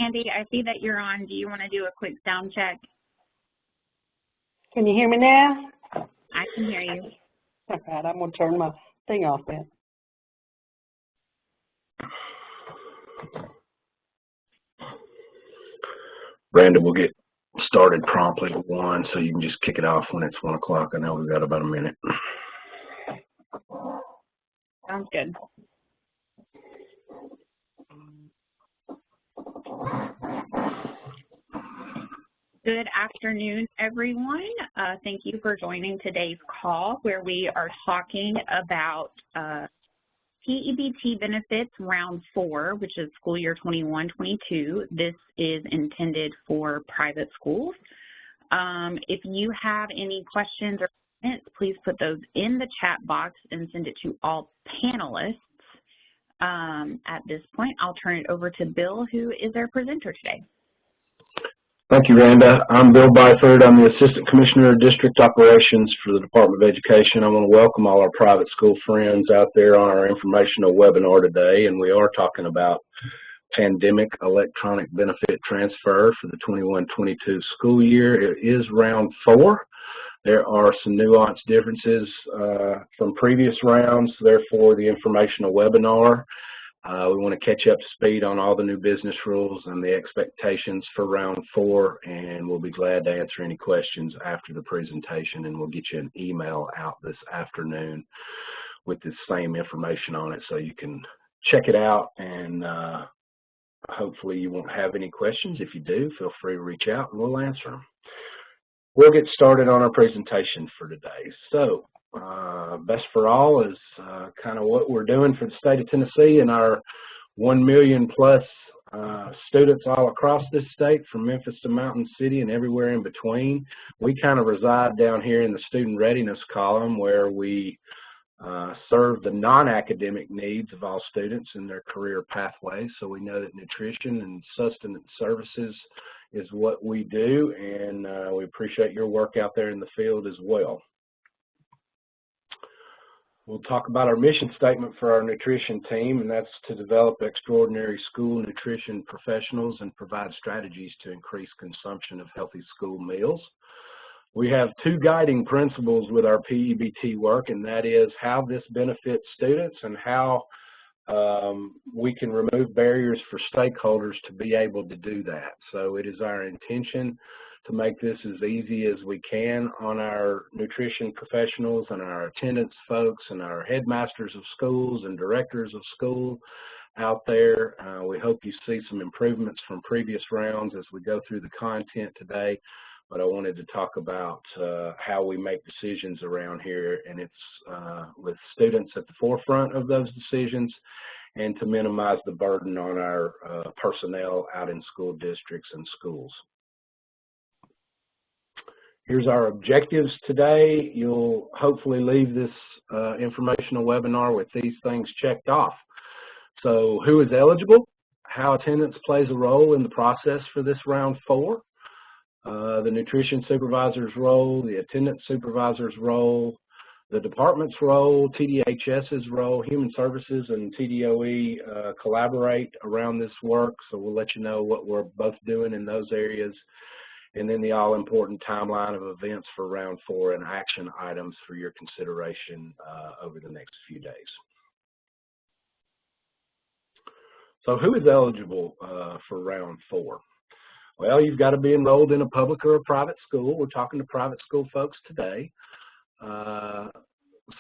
Randy, I see that you're on. Do you want to do a quick sound check? Can you hear me now? I can hear you. All right, I'm going to turn my thing off then. Brandon, we'll get started promptly at 1, so you can just kick it off when it's 1 o'clock. I know we've got about a minute. Sounds good. Good afternoon, everyone. Thank you for joining today's call where we are talking about P-EBT benefits round 4, which is school year 21-22. This is intended for private schools. If you have any questions or comments, please put those in the chat box and send it to all panelists. At this point, I'll turn it over to Bill, who is our presenter today. Thank you, Randa. I'm Bill Byford. I'm the Assistant Commissioner of District Operations for the Department of Education. I want to welcome all our private school friends out there on our informational webinar today, and we are talking about pandemic electronic benefit transfer for the 21-22 school year. It is round 4. There are some nuanced differences from previous rounds, therefore the informational webinar. We want to catch up to speed on all the new business rules and the expectations for round 4, and we'll be glad to answer any questions after the presentation, and we'll get you an email out this afternoon with the same information on it so you can check it out, and hopefully you won't have any questions. If you do, feel free to reach out and we'll answer them. We'll get started on our presentation for today. So, Best for All is kind of what we're doing for the state of Tennessee and our 1 million plus students all across this state, from Memphis to Mountain City and everywhere in between. We kind of reside down here in the student readiness column, where we serve the non-academic needs of all students in their career pathways. So we know that nutrition and sustenance services is what we do, and we appreciate your work out there in the field as well. We'll talk about our mission statement for our nutrition team, and that's to develop extraordinary school nutrition professionals and provide strategies to increase consumption of healthy school meals. We have 2 guiding principles with our P-EBT work, and that is how this benefits students and how we can remove barriers for stakeholders to be able to do that. So it is our intention to make this as easy as we can on our nutrition professionals and our attendance folks and our headmasters of schools and directors of school out there. We hope you see some improvements from previous rounds as we go through the content today, but I wanted to talk about how we make decisions around here, and it's with students at the forefront of those decisions, and to minimize the burden on our personnel out in school districts and schools. Here's our objectives today. You'll hopefully leave this informational webinar with these things checked off. So, who is eligible? How attendance plays a role in the process for this round 4. The nutrition supervisor's role, the attendance supervisor's role, the department's role, TDHS's role, human services and TDOE collaborate around this work, so we'll let you know what we're both doing in those areas. And then the all-important timeline of events for round 4 and action items for your consideration over the next few days. So who is eligible for round 4? Well, you've got to be enrolled in a public or a private school. We're talking to private school folks today.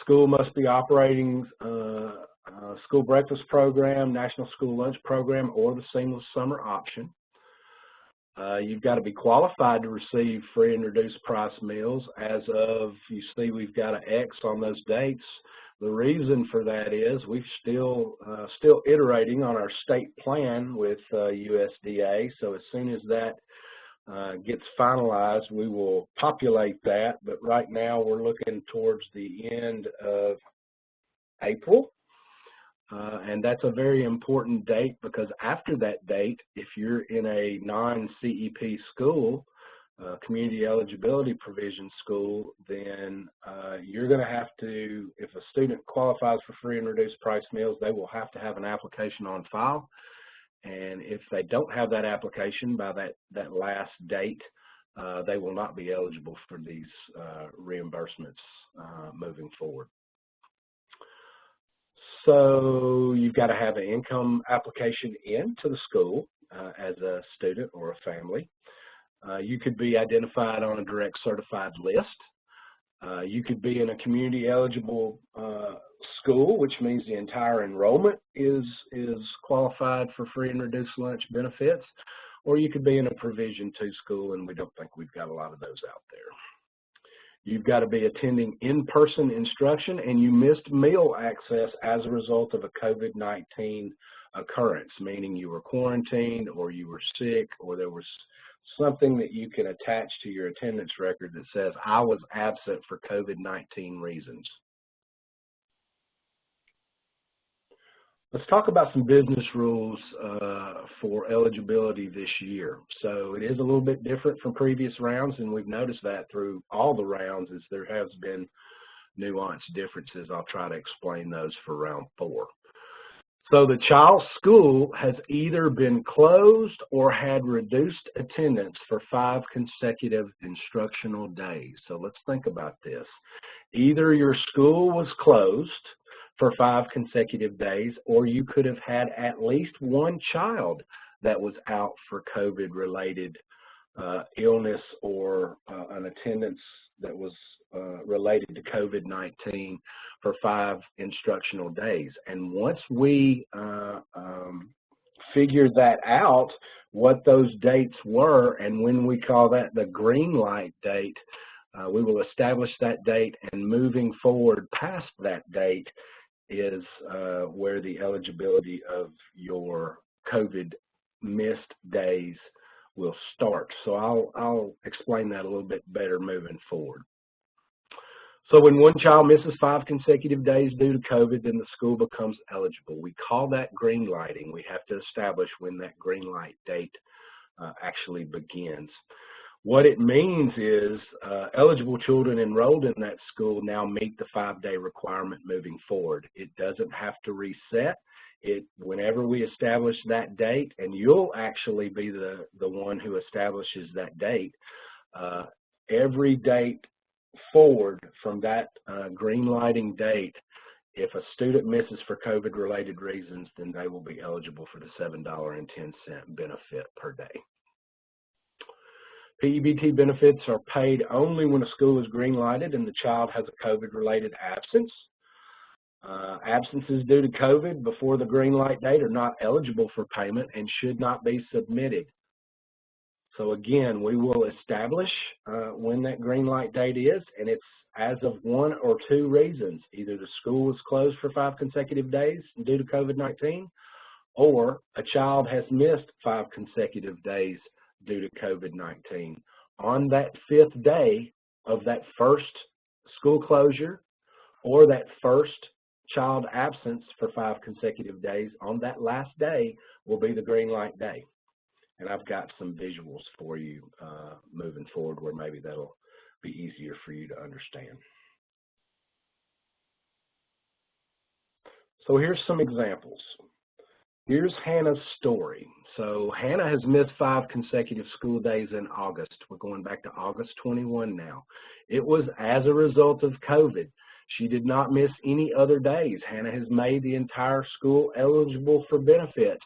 School must be operating school breakfast program, national school lunch program, or the seamless summer option. You've got to be qualified to receive free and reduced price meals. As of, you see, we've got an X on those dates. The reason for that is we're still iterating on our state plan with USDA. So as soon as that gets finalized, we will populate that. But right now we're looking towards the end of April. And that's a very important date, because after that date, if you're in a non-CEP school, community eligibility provision school, then you're going to have to, if a student qualifies for free and reduced price meals, they will have to have an application on file. and if they don't have that application by that last date, they will not be eligible for these reimbursements moving forward. So you've got to have an income application in to the school as a student or a family. You could be identified on a direct certified list. You could be in a community eligible school, which means the entire enrollment is qualified for free and reduced lunch benefits, or you could be in a Provision 2 school, and we don't think we've got a lot of those out there. You've got to be attending in-person instruction, and you missed meal access as a result of a COVID-19 occurrence, meaning you were quarantined or you were sick or there was something that you can attach to your attendance record that says, I was absent for COVID-19 reasons. Let's talk about some business rules for eligibility this year. So it is a little bit different from previous rounds, and we've noticed that through all the rounds as there has been nuanced differences. I'll try to explain those for round 4. So the child's school has either been closed or had reduced attendance for 5 consecutive instructional days. So let's think about this. Either your school was closed for 5 consecutive days, or you could have had at least one child that was out for COVID-related illness or an attendance that was related to COVID-19 for 5 instructional days. And once we figured that out, what those dates were, and when we call that the green light date, we will establish that date, and moving forward past that date is where the eligibility of your COVID missed days will start. So I'll explain that a little bit better moving forward. So when one child misses 5 consecutive days due to COVID, then the school becomes eligible. We call that green lighting. We have to establish when that green light date actually begins. What it means is eligible children enrolled in that school now meet the 5-day requirement moving forward. It doesn't have to reset. Whenever we establish that date, and you'll actually be the one who establishes that date, every date forward from that green lighting date, if a student misses for COVID-related reasons, then they will be eligible for the $7.10 benefit per day. P-EBT benefits are paid only when a school is green lighted and the child has a COVID-related absence. Absences due to COVID before the green light date are not eligible for payment and should not be submitted. So again, we will establish when that green light date is, and it's as of 1 or 2 reasons. Either the school was closed for 5 consecutive days due to COVID-19, or a child has missed 5 consecutive days due to COVID-19. On that 5th day of that first school closure or that first child absence for 5 consecutive days, on that last day will be the green light day. And I've got some visuals for you moving forward where maybe that'll be easier for you to understand. So here's some examples. Here's Hannah's story. So Hannah has missed 5 consecutive school days in August. We're going back to August 21 now. It was as a result of COVID. She did not miss any other days. Hannah has made the entire school eligible for benefits.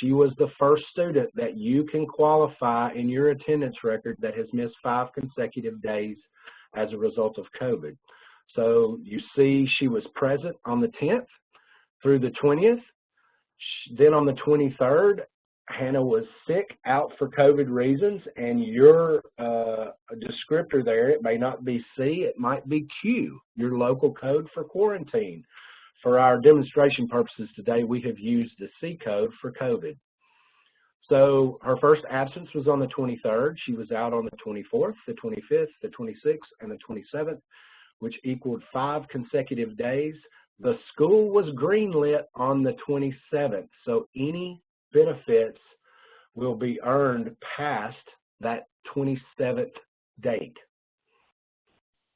She was the first student that you can qualify in your attendance record that has missed 5 consecutive days as a result of COVID. So you see she was present on the 10th through the 20th. Then on the 23rd, Hannah was sick, out for COVID reasons, and your descriptor there, it may not be C, it might be Q, your local code for quarantine. For our demonstration purposes today, we have used the C code for COVID. So her first absence was on the 23rd. She was out on the 24th, the 25th, the 26th, and the 27th, which equaled 5 consecutive days. The school was greenlit on the 27th, so any benefits will be earned past that 27th date.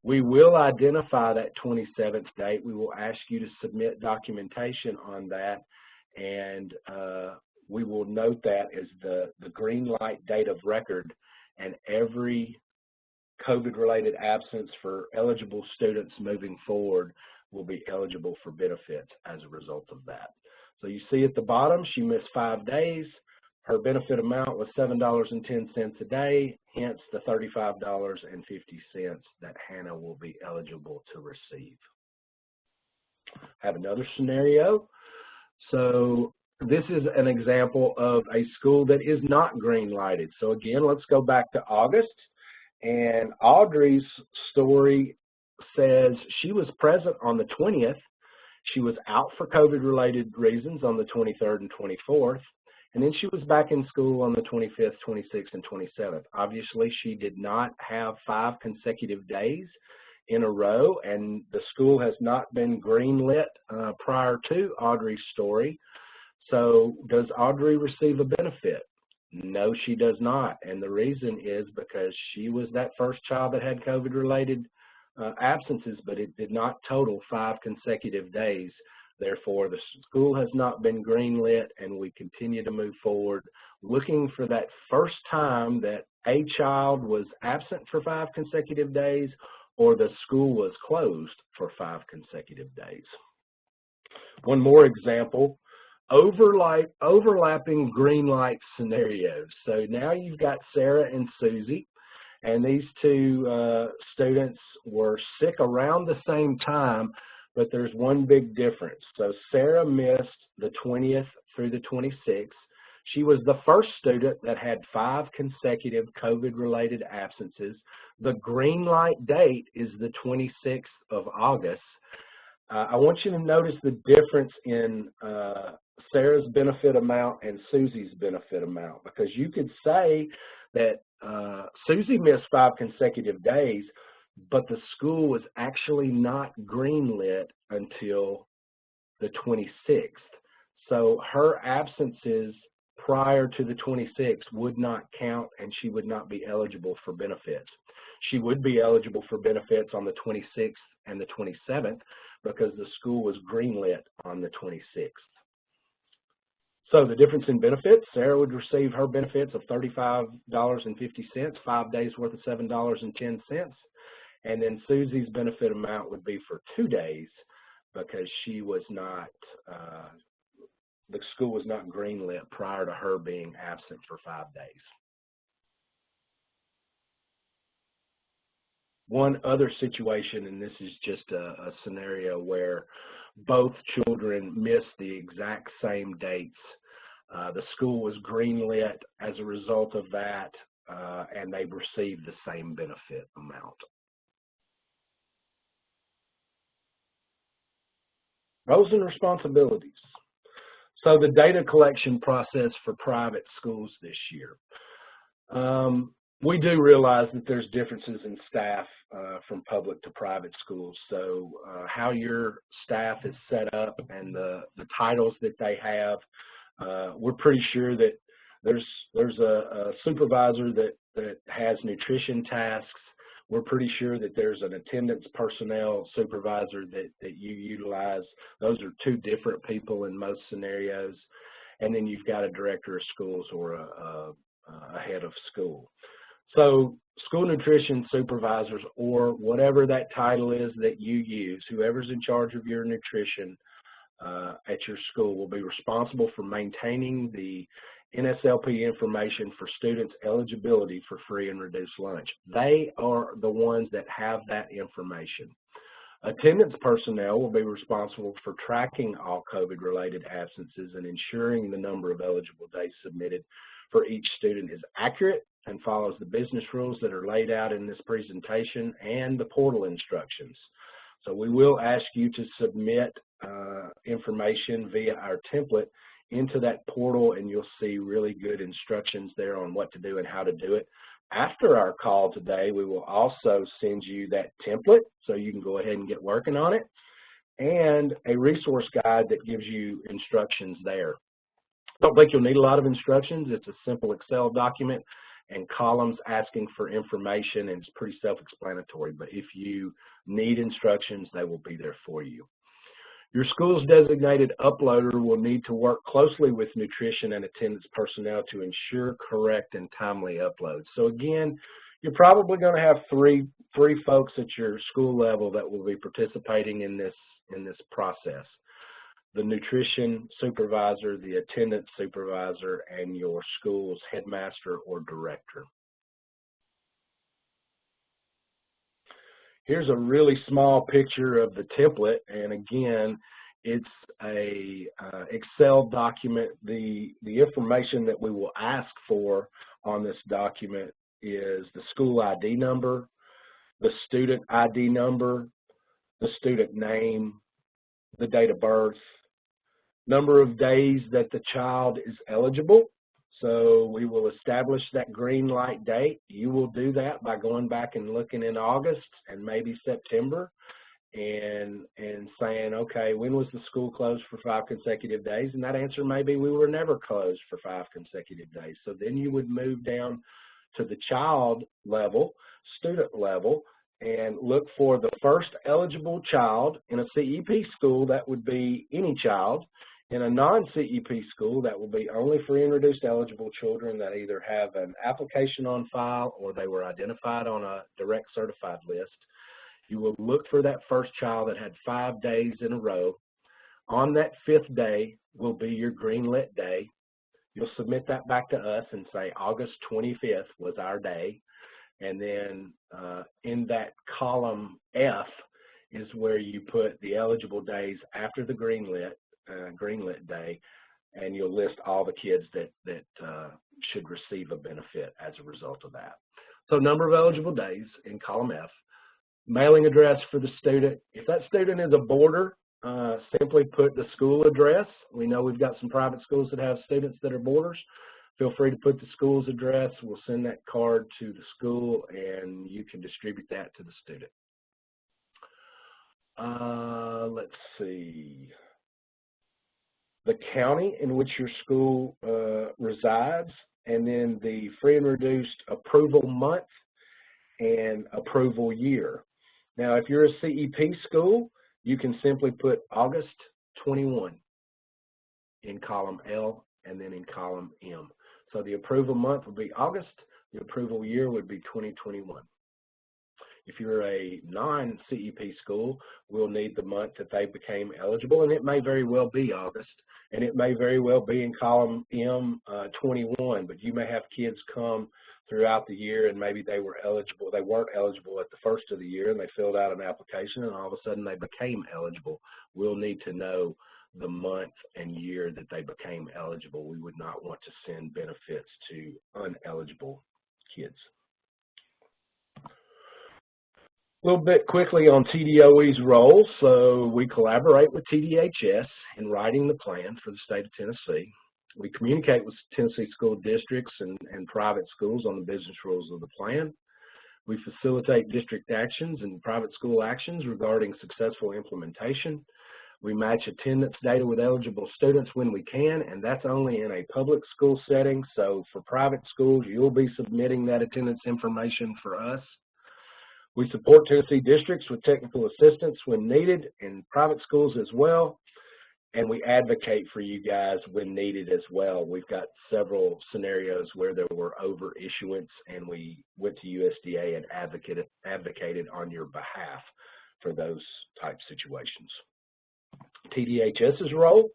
We will identify that 27th date. We will ask you to submit documentation on that, and we will note that as the green light date of record, and every COVID-related absence for eligible students moving forward will be eligible for benefits as a result of that. So you see at the bottom, she missed 5 days. Her benefit amount was $7.10 a day, hence the $35.50 that Hannah will be eligible to receive. Have another scenario. So this is an example of a school that is not green lighted. So again, let's go back to August. And Audrey's story says she was present on the 20th. She was out for COVID-related reasons on the 23rd and 24th. And then she was back in school on the 25th, 26th, and 27th. Obviously, she did not have 5 consecutive days in a row, and the school has not been greenlit prior to Audrey's story. So does Audrey receive a benefit? No, she does not. And the reason is because she was that first child that had COVID-related absences, but it did not total 5 consecutive days. Therefore, the school has not been greenlit, and we continue to move forward looking for that first time that a child was absent for 5 consecutive days or the school was closed for 5 consecutive days. One more example, overlapping green light scenarios. So now you've got Sarah and Susie, and these two students were sick around the same time, but there's one big difference. So Sarah missed the 20th through the 26th. She was the first student that had 5 consecutive COVID-related absences. The green light date is the 26th of August. I want you to notice the difference in Sarah's benefit amount and Susie's benefit amount, because you could say that Susie missed 5 consecutive days, but the school was actually not greenlit until the 26th. So her absences prior to the 26th would not count, and she would not be eligible for benefits. She would be eligible for benefits on the 26th and the 27th because the school was greenlit on the 26th. So the difference in benefits, Sarah would receive her benefits of $35.50, 5 days worth of $7.10. And then Susie's benefit amount would be for 2 days because she was not, the school was not greenlit prior to her being absent for 5 days. One other situation, and this is just a scenario where both children missed the exact same dates. The school was greenlit as a result of that, and they received the same benefit amount. Roles and responsibilities. So the data collection process for private schools this year. We do realize that there's differences in staff from public to private schools. So how your staff is set up and the titles that they have, we're pretty sure that there's a supervisor that has nutrition tasks. We're pretty sure that there's an attendance personnel supervisor that you utilize. Those are 2 different people in most scenarios. And then you've got a director of schools or a head of school. So school nutrition supervisors, or whatever that title is that you use, whoever's in charge of your nutrition at your school will be responsible for maintaining the NSLP information for students' eligibility for free and reduced lunch. They are the ones that have that information. Attendance personnel will be responsible for tracking all COVID-related absences and ensuring the number of eligible days submitted for each student is accurate and follows the business rules that are laid out in this presentation and the portal instructions. So we will ask you to submit information via our template into that portal, and you'll see really good instructions there on what to do and how to do it. After our call today, we will also send you that template so you can go ahead and get working on it, and a resource guide that gives you instructions there. Don't think you'll need a lot of instructions. It's a simple Excel document and columns asking for information, and it's pretty self-explanatory, but if you need instructions, they will be there for you. Your school's designated uploader will need to work closely with nutrition and attendance personnel to ensure correct and timely uploads. So again, you're probably going to have three folks at your school level that will be participating in this process: the nutrition supervisor, the attendance supervisor, and your school's headmaster or director. Here's a really small picture of the template, and again, it's a Excel document. The information that we will ask for on this document is the school ID number, the student ID number, the student name, the date of birth, number of days that the child is eligible. So we will establish that green light date. You will do that by going back and looking in August and maybe September and saying, okay, when was the school closed for 5 consecutive days? And that answer may be we were never closed for 5 consecutive days. So then you would move down to the child level, student level, and look for the first eligible child. In a CEP school, that would be any child. In a non-CEP school, that will be only free and reduced eligible children that either have an application on file or they were identified on a direct certified list. You will look for that first child that had 5 days in a row. On that 5th day will be your green lit day. You'll submit that back to us and say August 25th was our day. And then in that column F is where you put the eligible days after the green lit day, and you'll list all the kids that should receive a benefit as a result of that. So number of eligible days in column F. Mailing address for the student. If that student is a boarder, simply put the school address. We know we've got some private schools that have students that are boarders. Feel free to put the school's address. We'll send that card to the school and you can distribute that to the student. Let's see. The county in which your school resides, and then the free and reduced approval month and approval year. Now, if you're a CEP school, you can simply put August 21 in column L and then in column M. So the approval month would be August, the approval year would be 2021. If you're a non-CEP school, we'll need the month that they became eligible, and it may very well be August, and it may very well be in column M 21, but you may have kids come throughout the year and maybe they weren't eligible at the first of the year and they filled out an application and all of a sudden they became eligible. We'll need to know the month and year that they became eligible. We would not want to send benefits to uneligible kids. A little bit quickly on TDOE's role. So we collaborate with TDHS in writing the plan for the state of Tennessee. We communicate with Tennessee school districts and private schools on the business rules of the plan. We facilitate district actions and private school actions regarding successful implementation. We match attendance data with eligible students when we can, and that's only in a public school setting. So for private schools, you'll be submitting that attendance information for us. We support Tennessee districts with technical assistance when needed, and private schools as well. And we advocate for you guys when needed as well. We've got several scenarios where there were over-issuance, and we went to USDA and advocated on your behalf for those type situations. TDHS's role,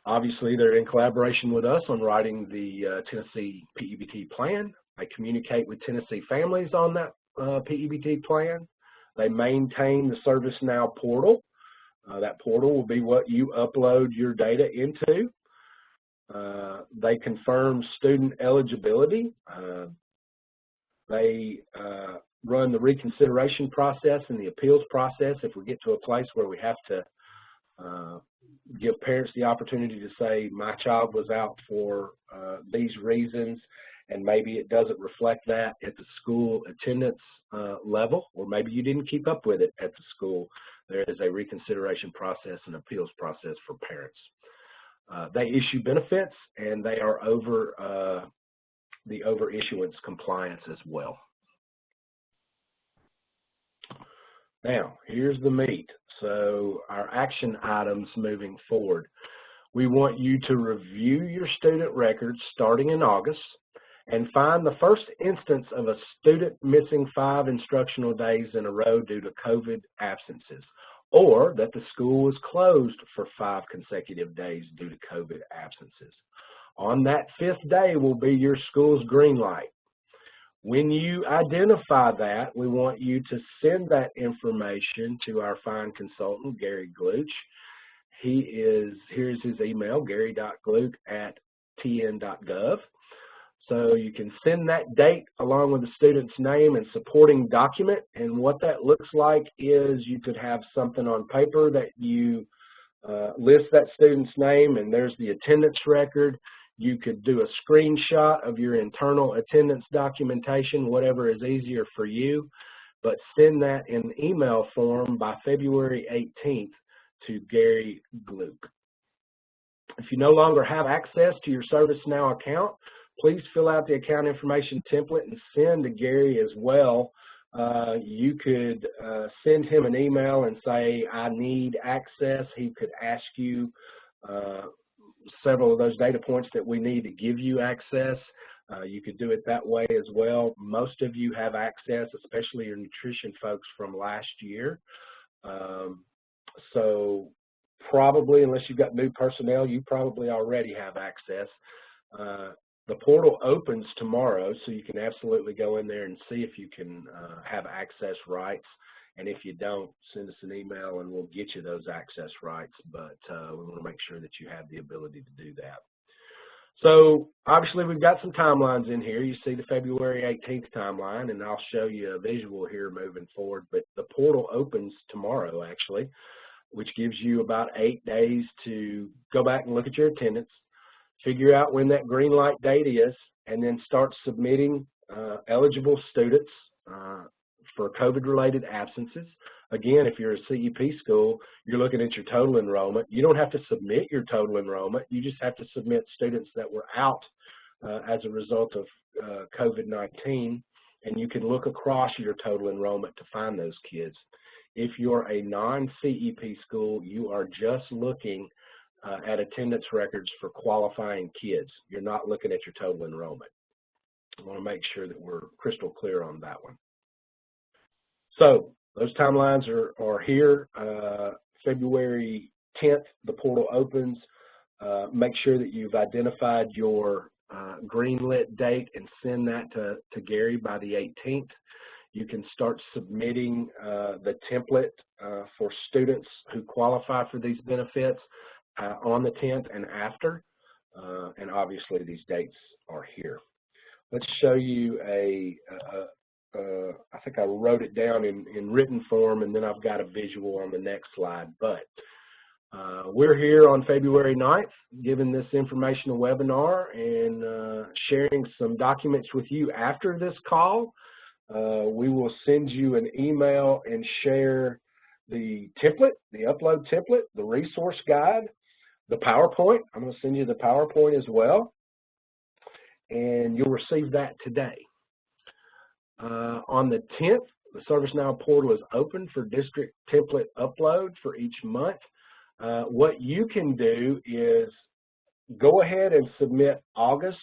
obviously they're in collaboration with us on writing the Tennessee P-EBT plan. They communicate with Tennessee families on that P-EBT plan. They maintain the ServiceNow portal. That portal will be what you upload your data into. They confirm student eligibility. They run the reconsideration process and the appeals process if we get to a place where we have to give parents the opportunity to say, my child was out for these reasons, and maybe it doesn't reflect that at the school attendance level, or maybe you didn't keep up with it at the school. There is a reconsideration process and appeals process for parents. They issue benefits, and they are over the over-issuance compliance as well. Now, here's the meat. So our action items moving forward. We want you to review your student records starting in August and find the first instance of a student missing 5 instructional days in a row due to COVID absences, or that the school was closed for 5 consecutive days due to COVID absences. On that 5th day will be your school's green light. When you identify that, we want you to send that information to our fine consultant, Gary Gluch. Here's his email, gary.gluch@tn.gov. So you can send that date along with the student's name and supporting document. And what that looks like is you could have something on paper that you list that student's name, and there's the attendance record. You could do a screenshot of your internal attendance documentation, whatever is easier for you, but send that in email form by February 18th to Gary Gluch. If you no longer have access to your ServiceNow account, please fill out the account information template and send to Gary as well. You could send him an email and say, I need access. He could ask you several of those data points that we need to give you access. You could do it that way as well. Most of you have access, especially your nutrition folks from last year. So probably, unless you've got new personnel, you probably already have access. The portal opens tomorrow, so you can absolutely go in there and see if you can have access rights. And if you don't, send us an email and we'll get you those access rights. But we want to make sure that you have the ability to do that. So obviously we've got some timelines in here. You see the February 18th timeline, and I'll show you a visual here moving forward. But the portal opens tomorrow, actually, which gives you about 8 days to go back and look at your attendance, figure out when that green light date is, and then start submitting eligible students for COVID-related absences. Again, if you're a CEP school, you're looking at your total enrollment. You don't have to submit your total enrollment. You just have to submit students that were out as a result of COVID-19, and you can look across your total enrollment to find those kids. If you're a non-CEP school, you are just looking at attendance records for qualifying kids. You're not looking at your total enrollment. I want to make sure that we're crystal clear on that one. So those timelines are here. February 10th, the portal opens. Make sure that you've identified your green lit date and send that to Gary by the 18th. You can start submitting the template for students who qualify for these benefits on the 10th and after, and obviously these dates are here. Let's show you I think I wrote it down in written form, and then I've got a visual on the next slide. But we're here on February 9th, giving this informational webinar and sharing some documents with you after this call. We will send you an email and share the template, the upload template, the resource guide, the PowerPoint. I'm going to send you the PowerPoint as well, and you'll receive that today. On the 10th, the ServiceNow portal is open for district template upload for each month. What you can do is go ahead and submit August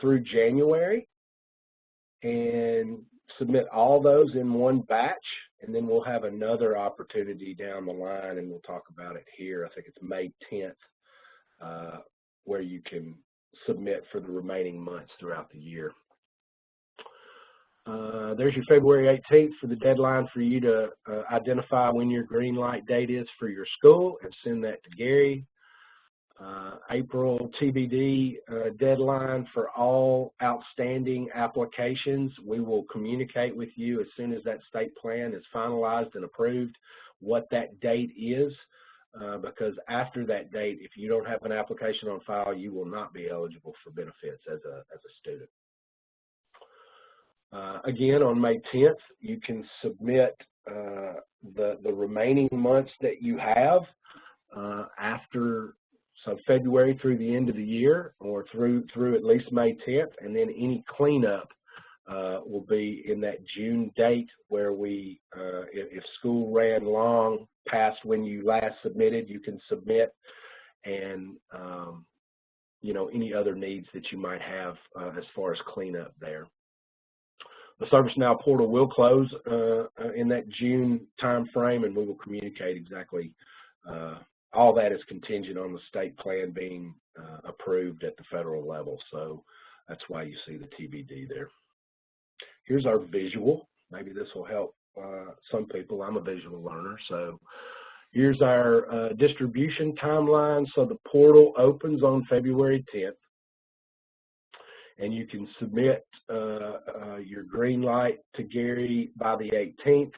through January and submit all those in one batch, and then we'll have another opportunity down the line, and we'll talk about it here. I think it's May 10th, where you can submit for the remaining months throughout the year. There's your February 18th for the deadline for you to identify when your green light date is for your school and send that to Gary. April TBD deadline for all outstanding applications. We will communicate with you as soon as that state plan is finalized and approved what that date is, because after that date, if you don't have an application on file, you will not be eligible for benefits as a student. Again, on May 10th, you can submit the remaining months that you have after, so February through the end of the year, or through at least May 10th, and then any cleanup will be in that June date where we, if school ran long past when you last submitted, you can submit, and you know, any other needs that you might have as far as cleanup there. The ServiceNow portal will close in that June time frame, and we will communicate exactly. All that is contingent on the state plan being approved at the federal level, so that's why you see the TBD there. Here's our visual. Maybe this will help some people. I'm a visual learner, so here's our distribution timeline. So the portal opens on February 10th, and you can submit your green light to Gary by the 18th.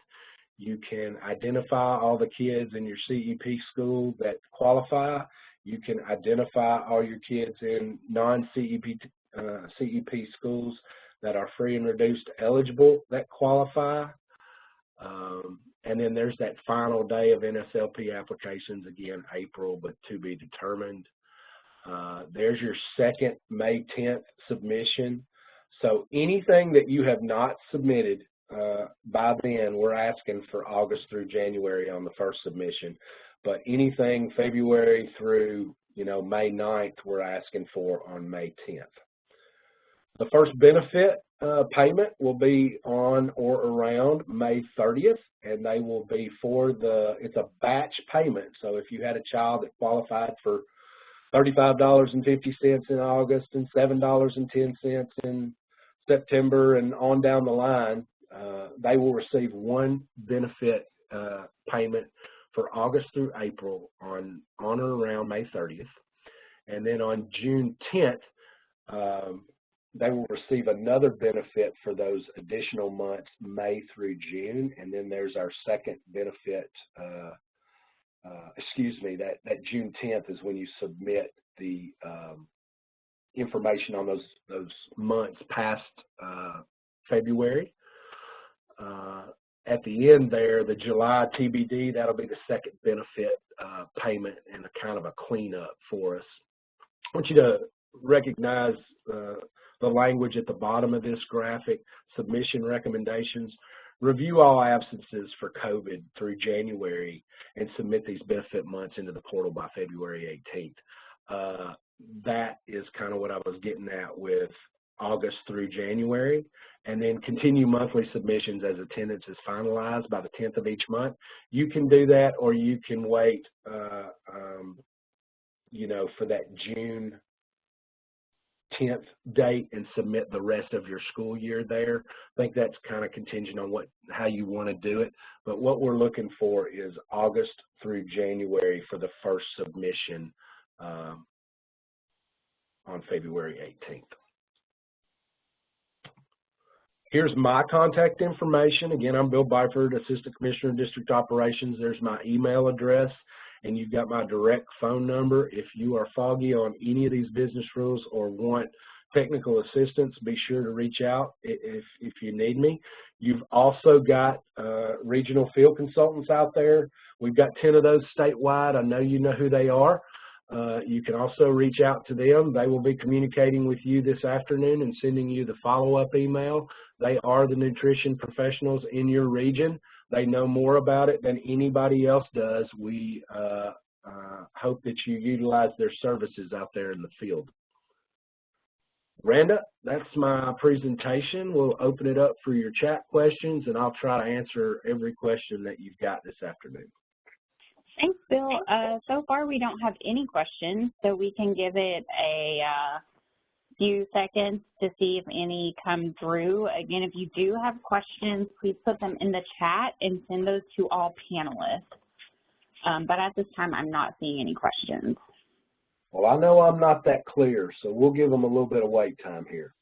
You can identify all the kids in your CEP school that qualify. You can identify all your kids in non-CEP CEP schools that are free and reduced eligible that qualify. And then there's that final day of NSLP applications, again, April, but to be determined. There's your second May 10th submission. So anything that you have not submitted by then, we're asking for August through January on the first submission. But anything February through, you know, May 9th, we're asking for on May 10th. The first benefit payment will be on or around May 30th, and they will be for it's a batch payment. So if you had a child that qualified for $35.50 in August and $7.10 in September and on down the line, they will receive one benefit payment for August through April on or around May 30th. And then on June 10th, they will receive another benefit for those additional months, May through June. And then there's our second benefit, that June 10th is when you submit the information on those months past February. At the end there, the July TBD, that'll be the second benefit payment and a kind of a cleanup for us. I want you to recognize the language at the bottom of this graphic, submission recommendations. Review all absences for COVID through January and submit these benefit months into the portal by February 18th. That is kind of what I was getting at with August through January, and then continue monthly submissions as attendance is finalized by the 10th of each month. You can do that, or you can wait, for that June 10th date and submit the rest of your school year there. I think that's kind of contingent on how you want to do it, but what we're looking for is August through January for the first submission on February 18th. Here's my contact information. Again, I'm Bill Byford, Assistant Commissioner of District Operations. There's my email address, and you've got my direct phone number. If you are foggy on any of these business rules or want technical assistance, be sure to reach out if you need me. You've also got regional field consultants out there. We've got 10 of those statewide. I know you know who they are. You can also reach out to them. They will be communicating with you this afternoon and sending you the follow-up email. They are the nutrition professionals in your region. They know more about it than anybody else does. We hope that you utilize their services out there in the field. Randa, that's my presentation. We'll open it up for your chat questions, and I'll try to answer every question that you've got this afternoon. Thanks, Bill. So far, we don't have any questions, so we can give it a few seconds to see if any come through. Again, if you do have questions, please put them in the chat and send those to all panelists. But at this time, I'm not seeing any questions. Well, I know I'm not that clear, so we'll give them a little bit of wait time here.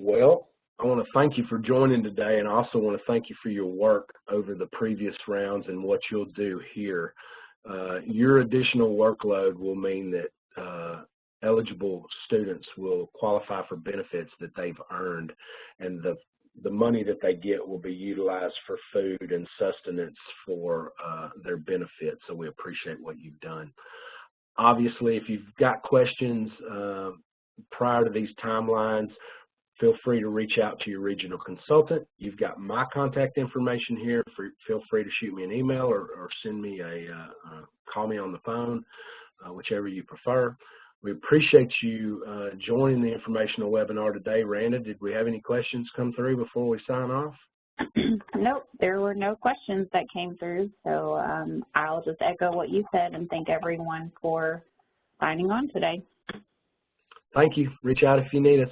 Well, I want to thank you for joining today, and I also want to thank you for your work over the previous rounds and what you'll do here. Your additional workload will mean that eligible students will qualify for benefits that they've earned, and the money that they get will be utilized for food and sustenance for their benefits, so we appreciate what you've done. Obviously, if you've got questions prior to these timelines, feel free to reach out to your regional consultant. You've got my contact information here. Feel free to shoot me an email or send me call me on the phone, whichever you prefer. We appreciate you joining the informational webinar today. Randa, did we have any questions come through before we sign off? Nope, there were no questions that came through, so I'll just echo what you said and thank everyone for signing on today. Thank you. Reach out if you need us.